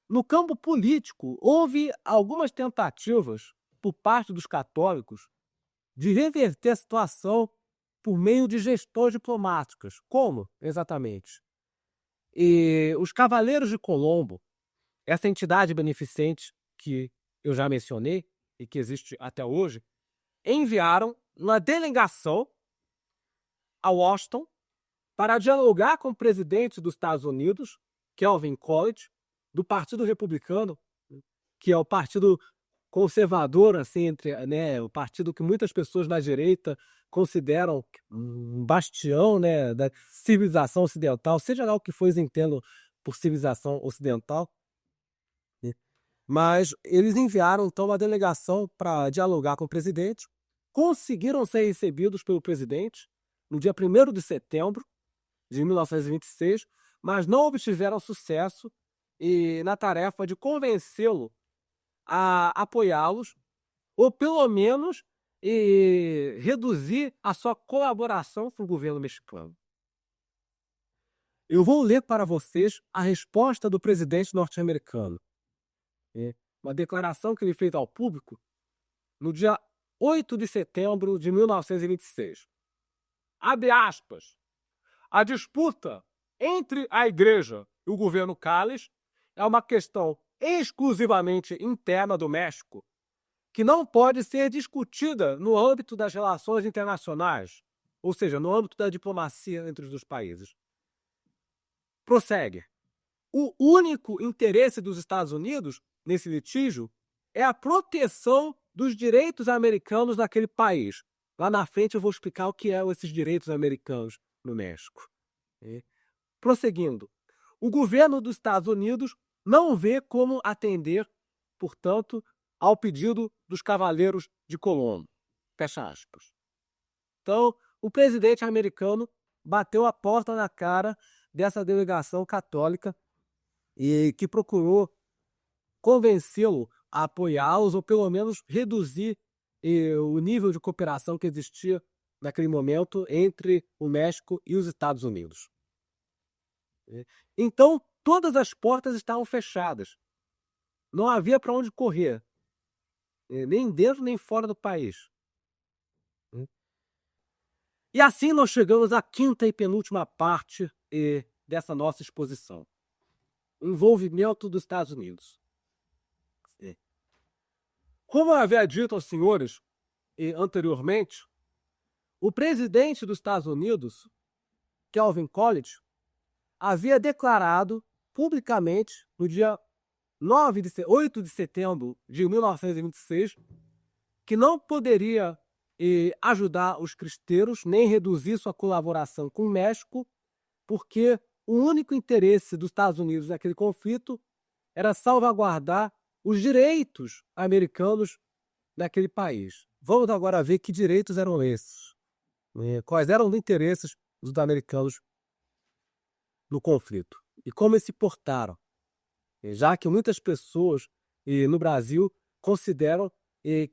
No campo político, houve algumas tentativas por parte dos católicos de reverter a situação por meio de gestões diplomáticas. Como, exatamente? Os Cavaleiros de Colombo, essa entidade beneficente que eu já mencionei e que existe até hoje, enviaram uma delegação a Washington para dialogar com o presidente dos Estados Unidos, Calvin Coolidge, do Partido Republicano, que é o partido conservador, assim, o partido que muitas pessoas da direita consideram um bastião, né, da civilização ocidental, seja lá o que for eles entendam por civilização ocidental. Né? Mas eles enviaram, então, uma delegação para dialogar com o presidente, conseguiram ser recebidos pelo presidente no dia 1º de setembro de 1926, mas não obtiveram sucesso na tarefa de convencê-lo a apoiá-los, ou pelo menos reduzir a sua colaboração com o governo mexicano. Eu vou ler para vocês a resposta do presidente norte-americano. Uma declaração que ele fez ao público no dia 8 de setembro de 1926. Abre aspas. A disputa entre a igreja e o governo Calles é uma questão exclusivamente interna do México, que não pode ser discutida no âmbito das relações internacionais, ou seja, no âmbito da diplomacia entre os dois países. Prossegue. O único interesse dos Estados Unidos nesse litígio é a proteção dos direitos americanos naquele país. Lá na frente eu vou explicar o que são esses direitos americanos no México. Prosseguindo. O governo dos Estados Unidos não vê como atender, portanto, ao pedido dos Cavaleiros de Colombo. Fecha aspas. Então, o presidente americano bateu a porta na cara dessa delegação católica e que procurou convencê-lo a apoiá-los ou pelo menos reduzir o nível de cooperação que existia naquele momento entre o México e os Estados Unidos. Então, todas as portas estavam fechadas. Não havia para onde correr, nem dentro nem fora do país. E assim nós chegamos à quinta e penúltima parte dessa nossa exposição. O envolvimento dos Estados Unidos. Como eu havia dito aos senhores anteriormente, o presidente dos Estados Unidos, Calvin Coolidge, havia declarado publicamente no dia 8 de setembro de 1926 que não poderia ajudar os cristeiros nem reduzir sua colaboração com o México, porque o único interesse dos Estados Unidos naquele conflito era salvaguardar os direitos americanos naquele país. Vamos agora ver que direitos eram esses. Quais eram os interesses dos americanos no conflito e como eles se portaram, já que muitas pessoas no Brasil consideram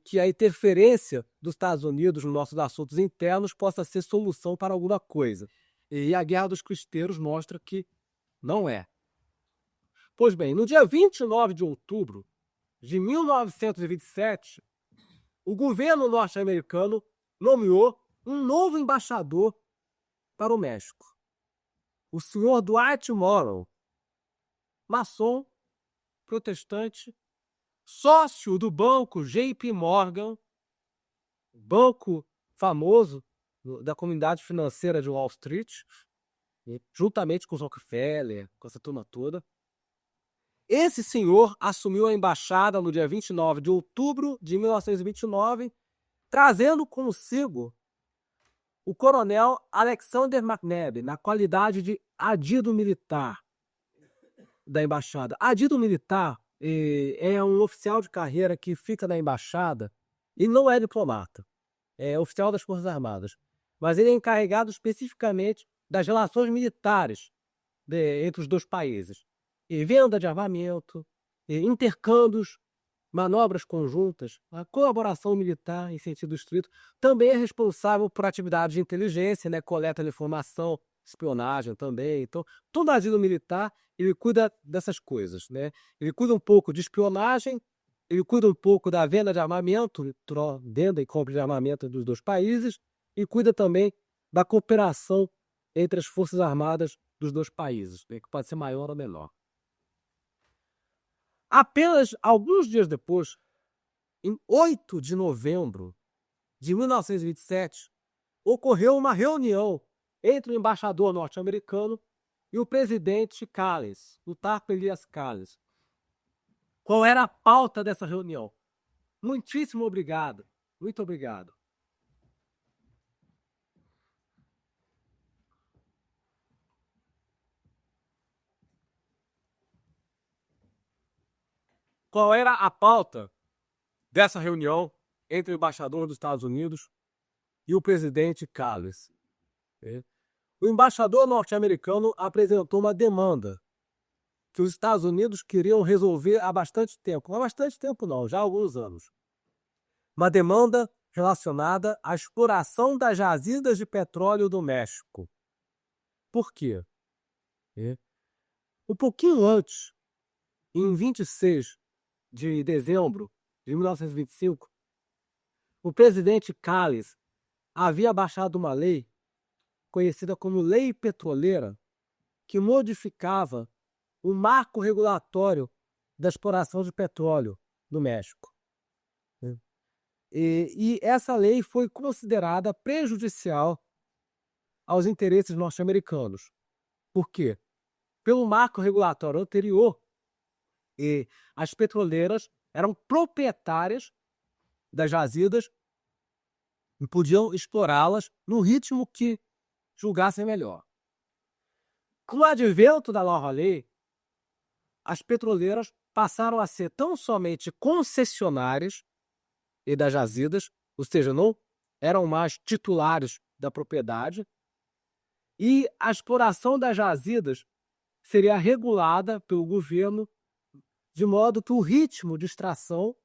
que a interferência dos Estados Unidos nos nossos assuntos internos possa ser solução para alguma coisa. E a Guerra dos Cristeiros mostra que não é. Pois bem, no dia 29 de outubro de 1927, o governo norte-americano nomeou um novo embaixador para o México. O senhor Dwight Morrow, maçom, protestante, sócio do banco JP Morgan, banco famoso da comunidade financeira de Wall Street, juntamente com os Rockefeller, com essa turma toda. Esse senhor assumiu a embaixada no dia 29 de outubro de 1929, trazendo consigo o coronel Alexander McNabb, na qualidade de adido militar da embaixada. Adido militar é um oficial de carreira que fica na embaixada e não é diplomata, é oficial das Forças Armadas, mas ele é encarregado especificamente das relações militares entre os dois países. Venda de armamento, intercâmbios, manobras conjuntas, a colaboração militar em sentido estrito, também é responsável por atividades de inteligência, coleta de informação espionagem também. Então, todo asilo militar, ele cuida dessas coisas, né? Ele cuida um pouco de espionagem, ele cuida um pouco da venda de armamento, venda e compra de armamento dos dois países, e cuida também da cooperação entre as forças armadas dos dois países, né, que pode ser maior ou menor. Apenas alguns dias depois, em 8 de novembro de 1927, ocorreu uma reunião entre o embaixador norte-americano e o presidente Calles, o Tarco Elias Calles. Qual era a pauta dessa reunião? Muitíssimo obrigado. Muito obrigado. Qual era a pauta dessa reunião entre o embaixador dos Estados Unidos e o presidente Calles? O embaixador norte-americano apresentou uma demanda que os Estados Unidos queriam resolver há bastante tempo. Há bastante tempo não, já há alguns anos. Uma demanda relacionada à exploração das jazidas de petróleo do México. Por quê? Um pouquinho antes, em 26 de dezembro de 1925, o presidente Calles havia baixado uma lei conhecida como Lei Petroleira, que modificava o marco regulatório da exploração de petróleo no México. E essa lei foi considerada prejudicial aos interesses norte-americanos. Por quê? Pelo marco regulatório anterior, as petroleiras eram proprietárias das jazidas e podiam explorá-las no ritmo que julgassem melhor. Com o advento da nova lei, as petroleiras passaram a ser tão somente concessionárias e das jazidas, ou seja, não eram mais titulares da propriedade, e a exploração das jazidas seria regulada pelo governo de modo que o ritmo de extração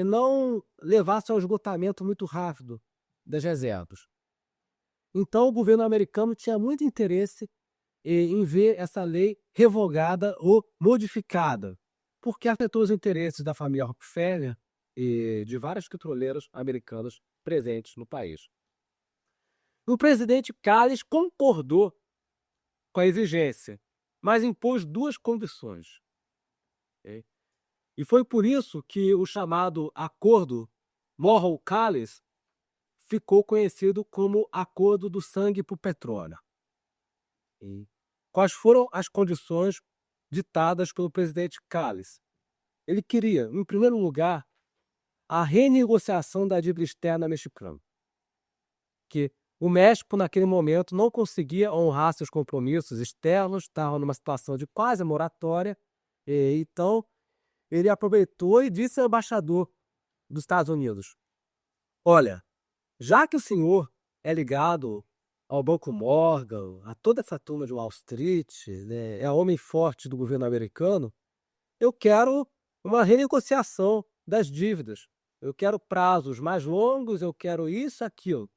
não levasse ao esgotamento muito rápido das reservas. Então, o governo americano tinha muito interesse em ver essa lei revogada ou modificada, porque afetou os interesses da família Rockefeller e de várias petroleiras americanas presentes no país. O presidente Calles concordou com a exigência, mas impôs duas condições. E foi por isso que o chamado Acordo Morrow-Calles ficou conhecido como Acordo do Sangue por Petróleo. Quais foram as condições ditadas pelo presidente Calles? Ele queria, em primeiro lugar, a renegociação da dívida externa mexicana, que o México, naquele momento, não conseguia honrar seus compromissos externos, estava numa situação de quase moratória, então ele aproveitou e disse ao embaixador dos Estados Unidos: olha, já que o senhor é ligado ao Banco Morgan, a toda essa turma de Wall Street, né, é homem forte do governo americano, eu quero uma renegociação das dívidas. Eu quero prazos mais longos, eu quero isso, aquilo.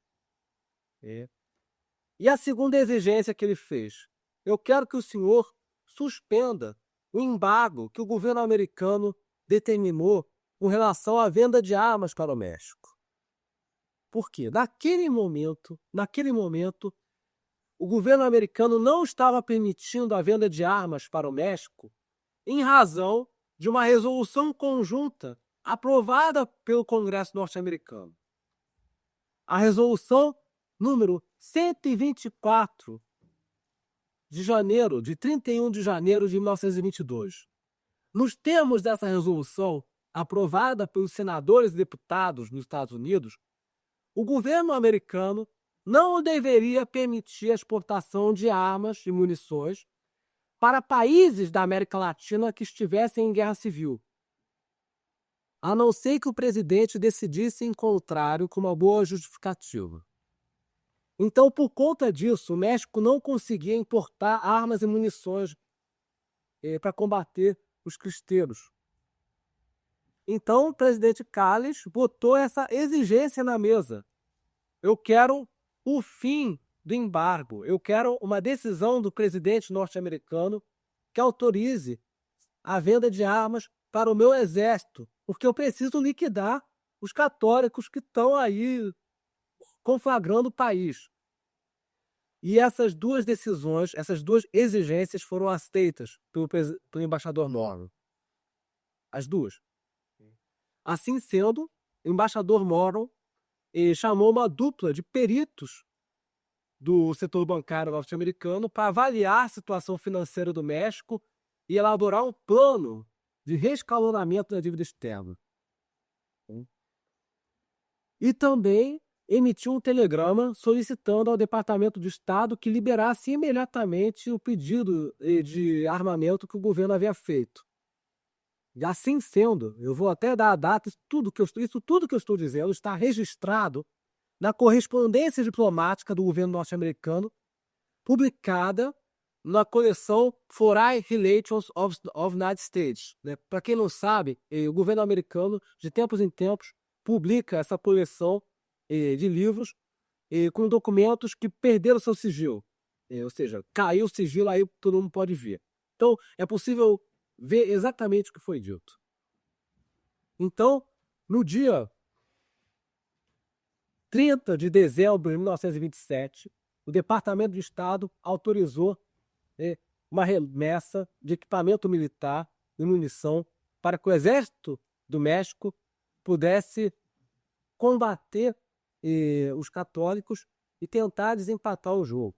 E a segunda exigência que ele fez: eu quero que o senhor suspenda o embargo que o governo americano determinou com relação à venda de armas para o México. Por quê? Naquele momento, o governo americano não estava permitindo a venda de armas para o México em razão de uma resolução conjunta aprovada pelo Congresso norte-americano. A resolução número 124 de 31 de janeiro de 1922. Nos termos dessa resolução, aprovada pelos senadores e deputados nos Estados Unidos, o governo americano não deveria permitir a exportação de armas e munições para países da América Latina que estivessem em guerra civil, a não ser que o presidente decidisse em contrário com uma boa justificativa. Então, por conta disso, o México não conseguia importar armas e munições para combater os cristeiros. Então, o presidente Calles botou essa exigência na mesa: eu quero o fim do embargo. Eu quero uma decisão do presidente norte-americano que autorize a venda de armas para o meu exército, porque eu preciso liquidar os católicos que estão aí conflagrando o país. E essas duas decisões, essas duas exigências foram aceitas pelo embaixador Morrow. As duas. Assim sendo, o embaixador Morrow chamou uma dupla de peritos do setor bancário norte-americano para avaliar a situação financeira do México e elaborar um plano de rescalonamento da dívida externa. E também emitiu um telegrama solicitando ao Departamento de Estado que liberasse imediatamente o pedido de armamento que o governo havia feito. E assim sendo, eu vou até dar a data, isso tudo que eu estou dizendo está registrado na correspondência diplomática do governo norte-americano, publicada na coleção Foreign Relations of United States. Para quem não sabe, o governo americano, de tempos em tempos, publica essa coleção de livros com documentos que perderam seu sigilo. Ou seja, caiu o sigilo, aí todo mundo pode ver. Então, é possível ver exatamente o que foi dito. Então, no dia 30 de dezembro de 1927, o Departamento de Estado autorizou uma remessa de equipamento militar e munição para que o Exército do México pudesse combater os católicos e tentar desempatar o jogo.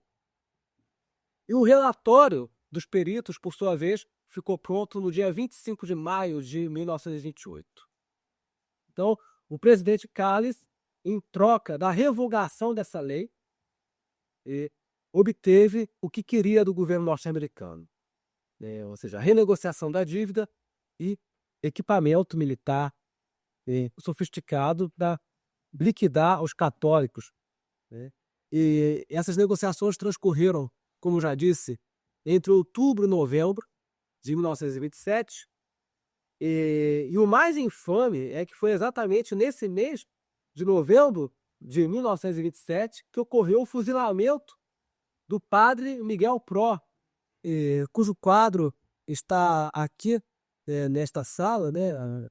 E o relatório dos peritos, por sua vez, ficou pronto no dia 25 de maio de 1928. Então, o presidente Calles, em troca da revogação dessa lei, obteve o que queria do governo norte-americano, ou seja, a renegociação da dívida e equipamento militar sofisticado para liquidar os católicos. E essas negociações transcorreram, como já disse, entre outubro e novembro de 1927. E o mais infame é que foi exatamente nesse mês de novembro de 1927 que ocorreu o fuzilamento do padre Miguel Pró, cujo quadro está aqui nesta sala,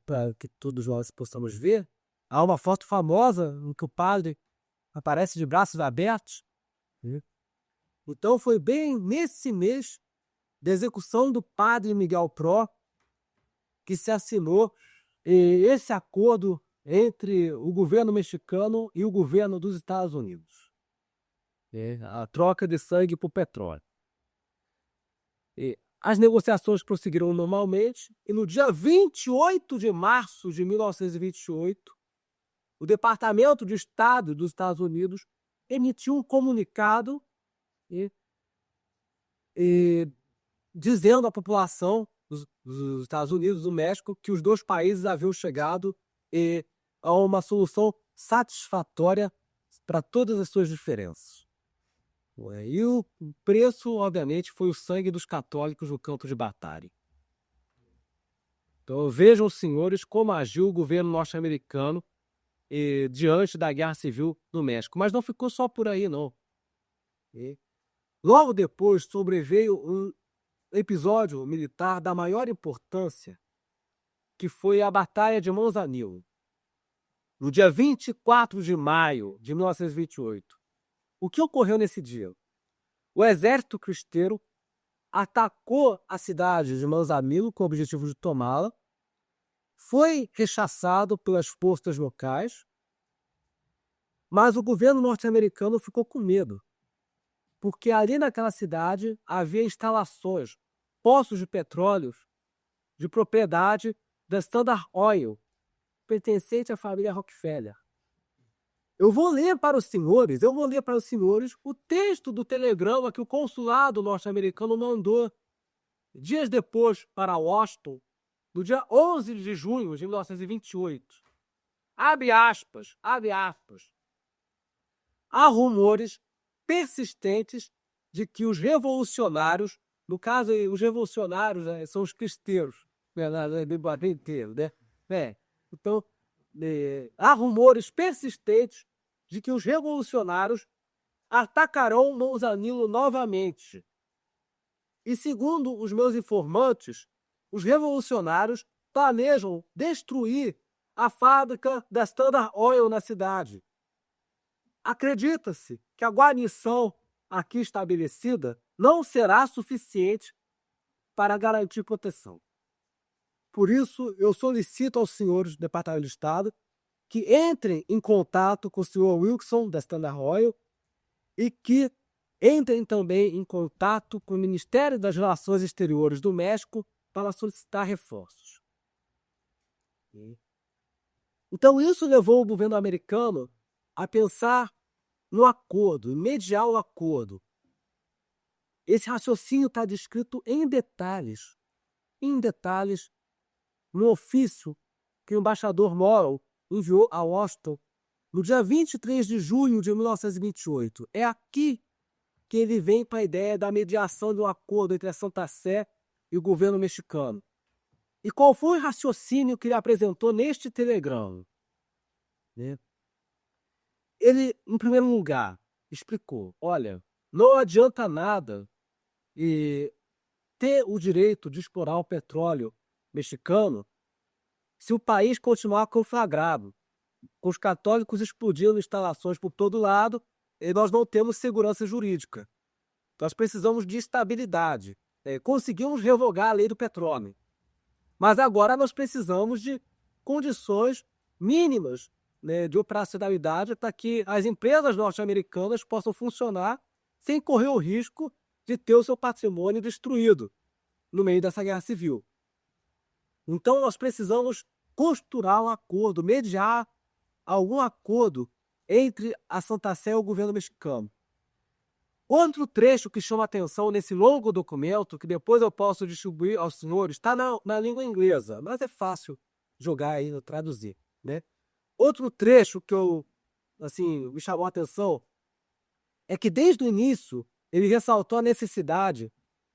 para que todos nós possamos ver. Há uma foto famosa em que o padre aparece de braços abertos. Então foi bem nesse mês da execução do padre Miguel Pró que se assinou esse acordo entre o governo mexicano e o governo dos Estados Unidos. A troca de sangue por petróleo. As negociações prosseguiram normalmente e no dia 28 de março de 1928, o Departamento de Estado dos Estados Unidos emitiu um comunicado dizendo à população dos Estados Unidos, do México, que os dois países haviam chegado a uma solução satisfatória para todas as suas diferenças. E o preço, obviamente, foi o sangue dos católicos no campo de batalha. Então vejam, senhores, como agiu o governo norte-americano diante da Guerra Civil no México. Mas não ficou só por aí, não. Logo depois sobreveio um episódio militar da maior importância, que foi a Batalha de Manzanillo, no dia 24 de maio de 1928. O que ocorreu nesse dia? O exército cristeiro atacou a cidade de Manzanillo com o objetivo de tomá-la, foi rechaçado pelas forças locais, mas o governo norte-americano ficou com medo, porque ali naquela cidade havia instalações, poços de petróleo de propriedade da Standard Oil, pertencente à família Rockefeller. Eu vou ler para os senhores o texto do telegrama que o consulado norte-americano mandou dias depois para Washington, no dia 11 de junho de 1928. Abre aspas. Há rumores persistentes de que os revolucionários, no caso, os revolucionários são os cristeiros, inteiro, Então, há rumores persistentes de que os revolucionários atacarão Manzanillo novamente. E segundo os meus informantes, os revolucionários planejam destruir a fábrica da Standard Oil na cidade. Acredita-se que a guarnição aqui estabelecida não será suficiente para garantir proteção. Por isso, eu solicito aos senhores do Departamento de Estado que entrem em contato com o senhor Wilson, da Standard Oil, e que entrem também em contato com o Ministério das Relações Exteriores do México para solicitar reforços. Então, isso levou o governo americano a pensar no acordo, em mediar o acordo. Esse raciocínio está descrito em detalhes, no ofício que o embaixador Morrow enviou a Washington no dia 23 de junho de 1928. É aqui que ele vem para a ideia da mediação de um acordo entre a Santa Sé e o governo mexicano. E qual foi o raciocínio que ele apresentou neste telegrama? Ele, em primeiro lugar, explicou: olha, não adianta nada ter o direito de explorar o petróleo mexicano se o país continuar conflagrado, com os católicos explodindo instalações por todo lado, e nós não temos segurança jurídica. Nós precisamos de estabilidade. Conseguimos revogar a lei do petróleo. Mas agora nós precisamos de condições mínimas, de operacionalidade para que as empresas norte-americanas possam funcionar sem correr o risco de ter o seu patrimônio destruído no meio dessa guerra civil. Então nós precisamos costurar um acordo, mediar algum acordo entre a Santa Sé e o governo mexicano. Outro trecho que chama atenção nesse longo documento, que depois eu posso distribuir aos senhores, está na língua inglesa, mas é fácil jogar aí, traduzir, Outro trecho que me chamou a atenção é que desde o início ele ressaltou a necessidade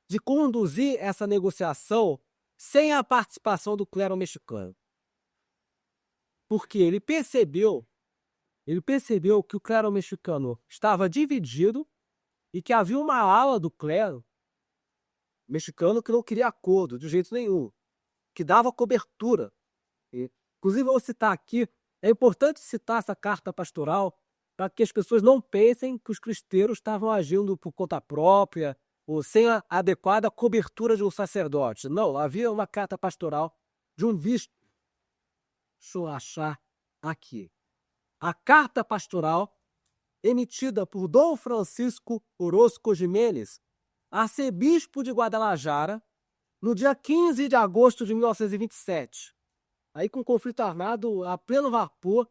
de conduzir essa negociação sem a participação do clero mexicano. Porque ele percebeu que o clero mexicano estava dividido e que havia uma ala do clero mexicano que não queria acordo de jeito nenhum, que dava cobertura. Inclusive, eu vou citar aqui, é importante citar essa carta pastoral para que as pessoas não pensem que os cristeiros estavam agindo por conta própria ou sem a adequada cobertura de um sacerdote. Não, havia uma carta pastoral de um bispo. Deixa eu achar aqui. A carta pastoral emitida por Dom Francisco Orozco Jiménez, arcebispo de Guadalajara, no dia 15 de agosto de 1927. Aí com o conflito armado a pleno vapor,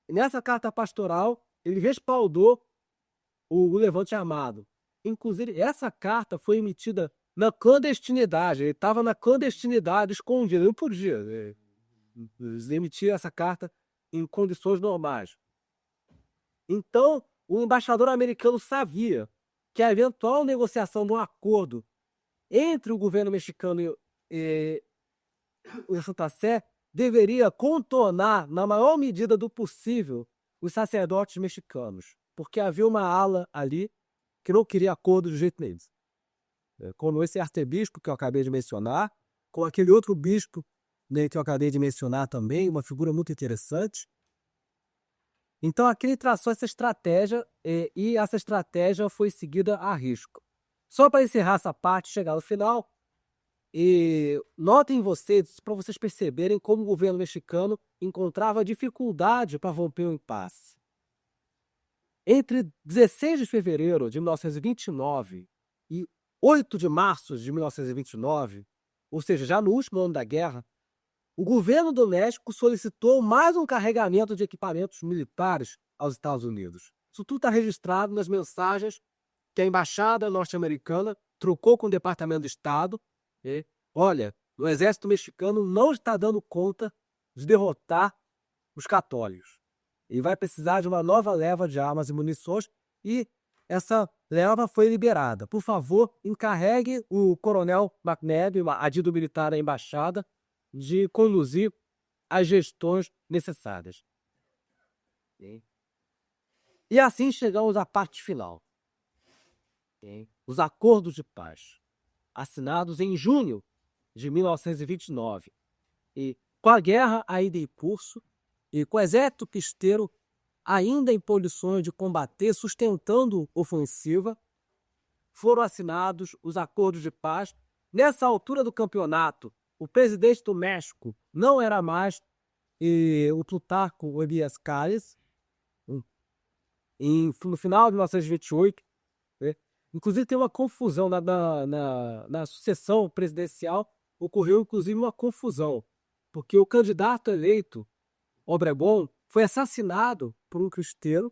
nessa carta pastoral ele respaldou o levante armado. Inclusive, essa carta foi emitida na clandestinidade. Ele estava na clandestinidade, escondido. Ele não podia emitir essa carta em condições normais. Então, o embaixador americano sabia que a eventual negociação de um acordo entre o governo mexicano e o Santa Sé deveria contornar, na maior medida do possível, os sacerdotes mexicanos, porque havia uma ala ali que não queria acordo de jeito nenhum. Como esse arcebispo que eu acabei de mencionar, com aquele outro bispo que eu acabei de mencionar também, uma figura muito interessante. Então aqui ele traçou essa estratégia e essa estratégia foi seguida a risco. Só para encerrar essa parte e chegar no final, notem vocês, para vocês perceberem como o governo mexicano encontrava dificuldade para romper o impasse. Entre 16 de fevereiro de 1929 e 8 de março de 1929, ou seja, já no último ano da guerra, o governo do México solicitou mais um carregamento de equipamentos militares aos Estados Unidos. Isso tudo está registrado nas mensagens que a embaixada norte-americana trocou com o Departamento de Estado. Olha, o exército mexicano não está dando conta de derrotar os católicos. E vai precisar de uma nova leva de armas e munições, e essa leva foi liberada. Por favor, encarregue o coronel McNabb, adido militar da embaixada, de conduzir as gestões necessárias. E assim chegamos à parte final. os acordos de paz, assinados em junho de 1929, e com a guerra ainda em curso, e com o exército cristeiro ainda em condições de combater, sustentando ofensiva, foram assinados os acordos de paz. Nessa altura do campeonato, o presidente do México não era mais o Plutarco Elías Calles, no final de 1928. Né? Inclusive tem uma confusão na sucessão presidencial, ocorreu inclusive uma confusão, porque o candidato eleito, Obregón, foi assassinado por um cristeiro,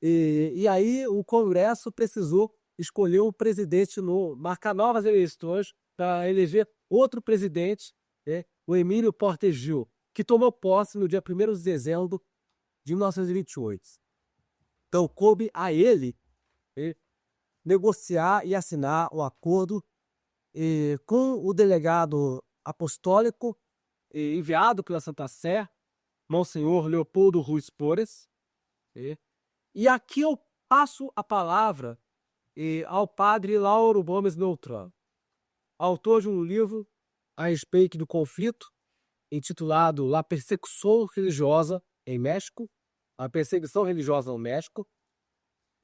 e aí o Congresso precisou escolher um presidente novo, marcar novas eleições para eleger outro presidente, né, o Emílio Portes Gil, que tomou posse no dia 1º de dezembro de 1928. Então coube a ele negociar e assinar o acordo com o delegado apostólico enviado pela Santa Sé, Monsenhor Leopoldo Ruiz Pores. E aqui eu passo a palavra ao padre Lauro Gomes Beltrán, autor de um livro a respeito do conflito, intitulado La Persecução Religiosa em México, a perseguição religiosa no México.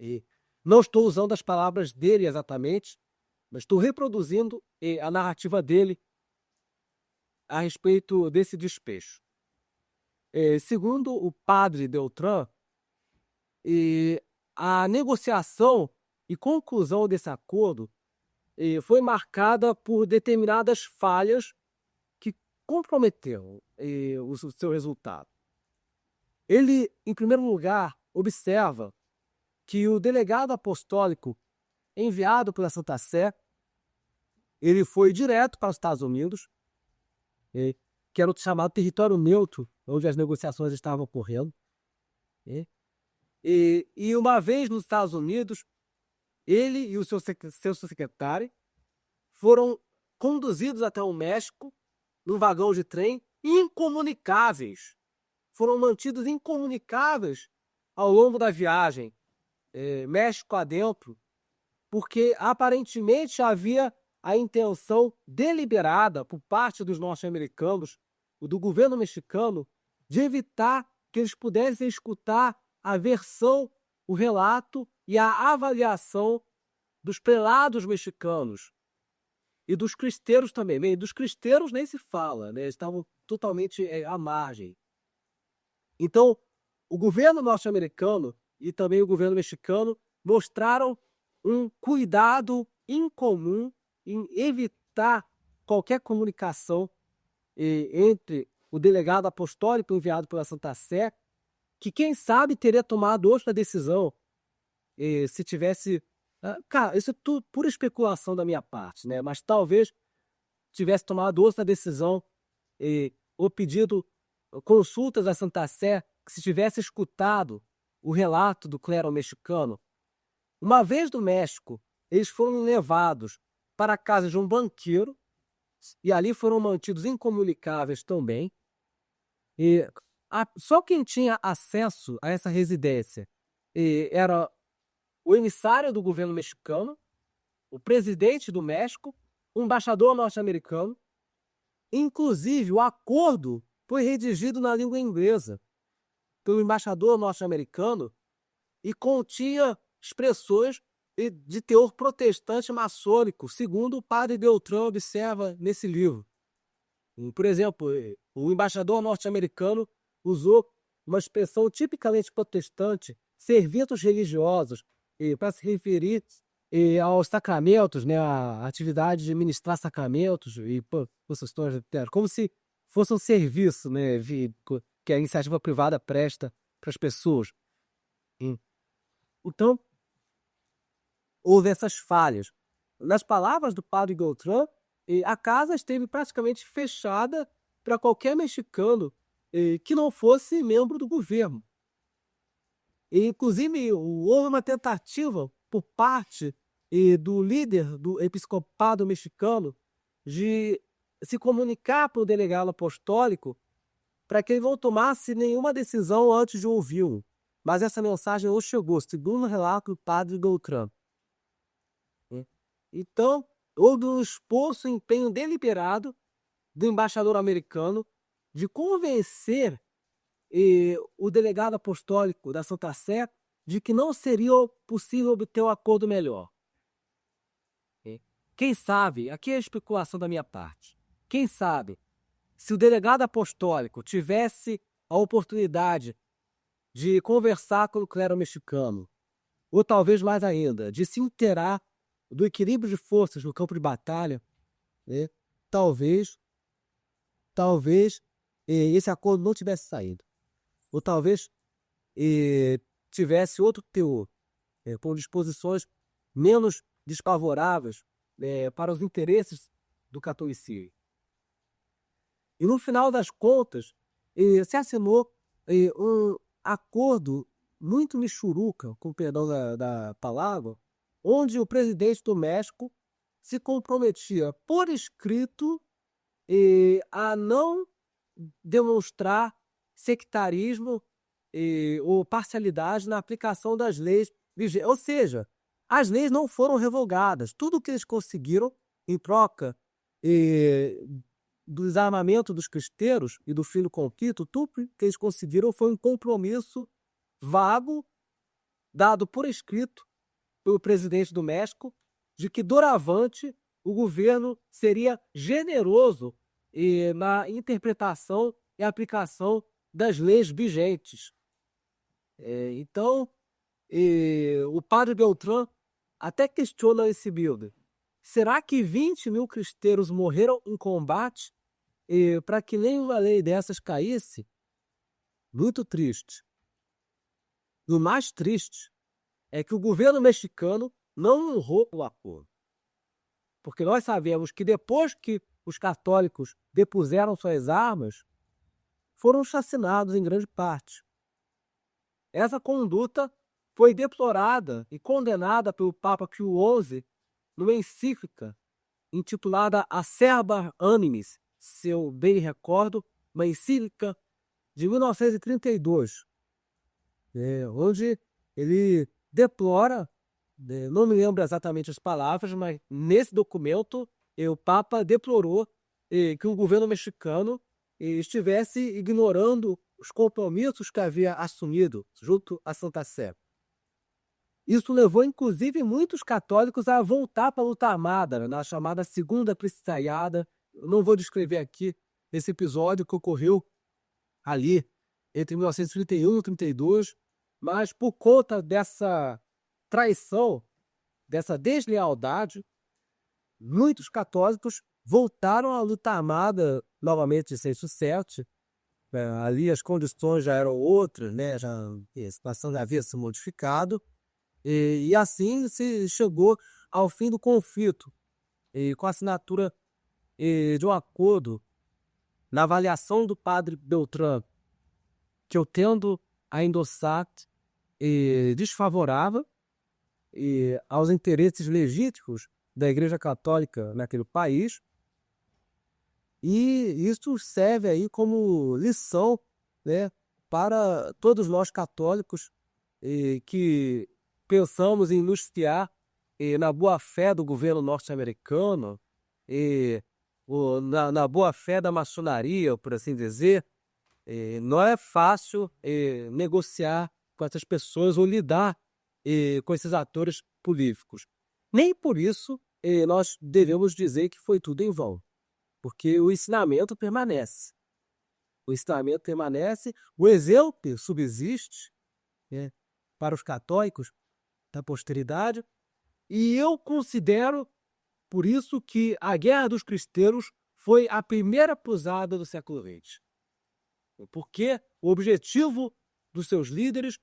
E não estou usando as palavras dele exatamente, mas estou reproduzindo a narrativa dele a respeito desse despecho. Segundo o padre Beltrán, a negociação e conclusão desse acordo foi marcada por determinadas falhas que comprometeram o seu resultado. Ele, em primeiro lugar, observa que o delegado apostólico enviado pela Santa Sé, ele foi direto para os Estados Unidos, que era o chamado território neutro, onde as negociações estavam ocorrendo. E uma vez nos Estados Unidos, ele e o seu secretário foram conduzidos até o México num vagão de trem incomunicáveis. Foram mantidos incomunicáveis ao longo da viagem, México adentro, porque aparentemente havia a intenção deliberada por parte dos norte-americanos, do governo mexicano, de evitar que eles pudessem escutar a versão, o relato e a avaliação dos prelados mexicanos e dos cristeiros também. Bem, dos cristeiros nem se fala, né? Eles estavam totalmente à margem. Então, o governo norte-americano e também o governo mexicano mostraram um cuidado incomum em evitar qualquer comunicação entre o delegado apostólico enviado pela Santa Sé, que quem sabe teria tomado outra decisão se tivesse... Cara, isso é tudo pura especulação da minha parte, né? Mas talvez tivesse tomado outra decisão ou pedido consultas à Santa Sé, que se tivesse escutado o relato do clero mexicano. Uma vez do México, eles foram levados para a casa de um banqueiro e ali foram mantidos incomunicáveis também. Só quem tinha acesso a essa residência era o emissário do governo mexicano, o presidente do México, o embaixador norte-americano. Inclusive, o acordo foi redigido na língua inglesa pelo embaixador norte-americano e continha expressões de teor protestante maçônico, segundo o padre Beltrán observa nesse livro. Por exemplo, o embaixador norte-americano usou uma expressão tipicamente protestante, serviços religiosos, para se referir aos sacramentos, né, a atividade de ministrar sacramentos e possessões, como se fosse um serviço, né, que a iniciativa privada presta para as pessoas. Então, houve essas falhas. Nas palavras do padre Beltrán, a casa esteve praticamente fechada para qualquer mexicano que não fosse membro do governo. Inclusive, houve uma tentativa por parte do líder do episcopado mexicano de se comunicar para o delegado apostólico para que ele não tomasse nenhuma decisão antes de ouvi-lo. Mas essa mensagem não chegou, segundo o relato do padre Beltrán. Então, houve um esforço, um empenho deliberado do embaixador americano de convencer o delegado apostólico da Santa Sé de que não seria possível obter um acordo melhor. Quem sabe, aqui é a especulação da minha parte, quem sabe, se o delegado apostólico tivesse a oportunidade de conversar com o clero mexicano, ou talvez mais ainda, de se inteirar do equilíbrio de forças no campo de batalha, né, talvez esse acordo não tivesse saído. Ou talvez tivesse outro teor, com disposições menos desfavoráveis para os interesses do catolicismo. E no final das contas, se assinou um acordo muito michuruca, com perdão da palavra, onde o presidente do México se comprometia por escrito a não demonstrar sectarismo ou parcialidade na aplicação das leis vigentes. Ou seja, as leis não foram revogadas. Tudo que eles conseguiram em troca do desarmamento dos cristeiros e do fim do conflito, tudo que eles conseguiram foi um compromisso vago, dado por escrito pelo presidente do México, de que doravante o governo seria generoso na interpretação e aplicação das leis vigentes. Então, o padre Beltrán até questiona esse builder. Será que 20 mil cristeiros morreram em combate para que nenhuma lei dessas caísse? Muito triste. O mais triste é que o governo mexicano não honrou o acordo. Porque nós sabemos que depois que os católicos depuseram suas armas, foram chacinados em grande parte. Essa conduta foi deplorada e condenada pelo Papa Pio XI numa encíclica intitulada Acerba Animis, se eu bem recordo, uma encíclica de 1932, onde ele deplora, não me lembro exatamente as palavras, mas nesse documento o Papa deplorou que o governo mexicano estivesse ignorando os compromissos que havia assumido junto à Santa Sé. Isso levou, inclusive, muitos católicos a voltar para a luta armada, na chamada Segunda Cristaiada. Eu não vou descrever aqui esse episódio que ocorreu ali entre 1931 e 1932, mas por conta dessa traição, dessa deslealdade, muitos católicos voltaram à luta armada novamente sem sucesso. Ali as condições já eram outras, né? A situação já havia se modificado. E assim se chegou ao fim do conflito, com a assinatura de um acordo na avaliação do padre Beltrán, que eu tendo a endossar, desfavorável aos interesses legítimos da Igreja Católica naquele país. E isso serve aí como lição, né, para todos nós católicos que pensamos em nos fiar na boa-fé do governo norte-americano, na boa-fé da maçonaria, por assim dizer. Não é fácil negociar com essas pessoas ou lidar com esses atores políticos. Nem por isso nós devemos dizer que foi tudo em vão, porque o ensinamento permanece. O ensinamento permanece, o exemplo subsiste para os católicos da posteridade, e eu considero, por isso, que a Guerra dos Cristeiros foi a primeira cruzada do século XX. Porque o objetivo dos seus líderes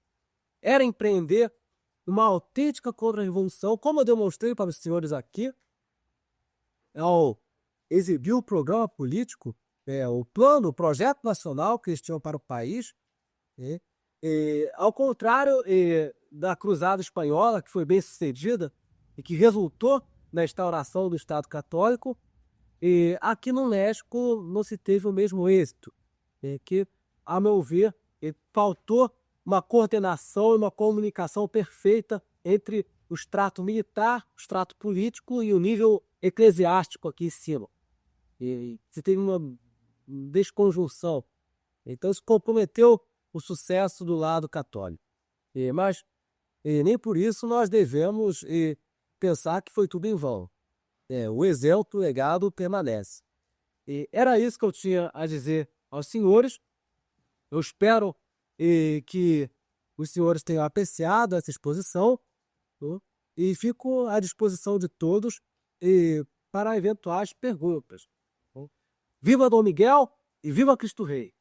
era empreender uma autêntica contra-revolução, como eu demonstrei para os senhores aqui, ao exibir o programa político, o plano, o projeto nacional que eles tinham para o país, ao contrário da Cruzada Espanhola, que foi bem sucedida e que resultou na instauração do Estado Católico, aqui no México não se teve o mesmo êxito, que, a meu ver, faltou uma coordenação e uma comunicação perfeita entre o extrato militar, o extrato político e o nível eclesiástico aqui em cima. E você tem uma desconjunção. Então isso comprometeu o sucesso do lado católico. Mas nem por isso nós devemos pensar que foi tudo em vão. O exemplo, o legado permanece. Era isso que eu tinha a dizer aos senhores. Eu espero que os senhores tenham apreciado essa exposição, né? E fico à disposição de todos para eventuais perguntas. Viva Dom Miguel e viva Cristo Rei!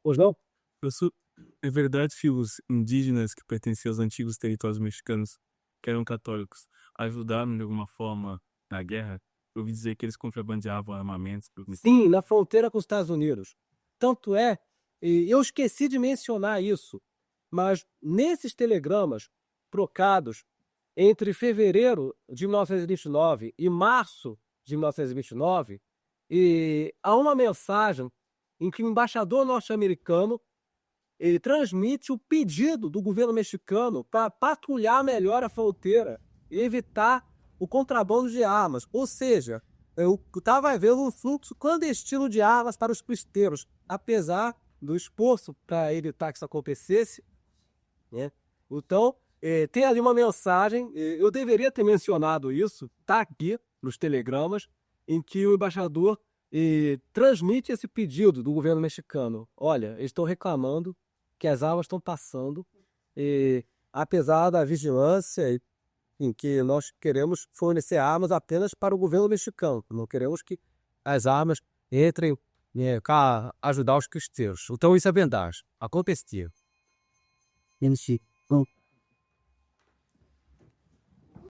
Pois não? Professor, é verdade que os indígenas que pertenciam aos antigos territórios mexicanos, que eram católicos, ajudaram de alguma forma na guerra? Eu ouvi dizer que eles contrabandeavam armamentos. Sim, na fronteira com os Estados Unidos. Tanto é, eu esqueci de mencionar isso, mas nesses telegramas trocados entre fevereiro de 1929 e março de 1929, há uma mensagem em que o embaixador norte-americano ele transmite o pedido do governo mexicano para patrulhar melhor a fronteira e evitar o contrabando de armas. Ou seja, estava havendo um fluxo clandestino de armas para os cristeiros, apesar do esforço para evitar que isso acontecesse, né? Então, tem ali uma mensagem, eu deveria ter mencionado isso, está aqui nos telegramas, em que o embaixador transmite esse pedido do governo mexicano. Olha, eles estão reclamando que as armas estão passando, apesar da vigilância em que nós queremos fornecer armas apenas para o governo mexicano. Não queremos que as armas entrem para ajudar os cristãos. Então isso é verdade. Aconteceu.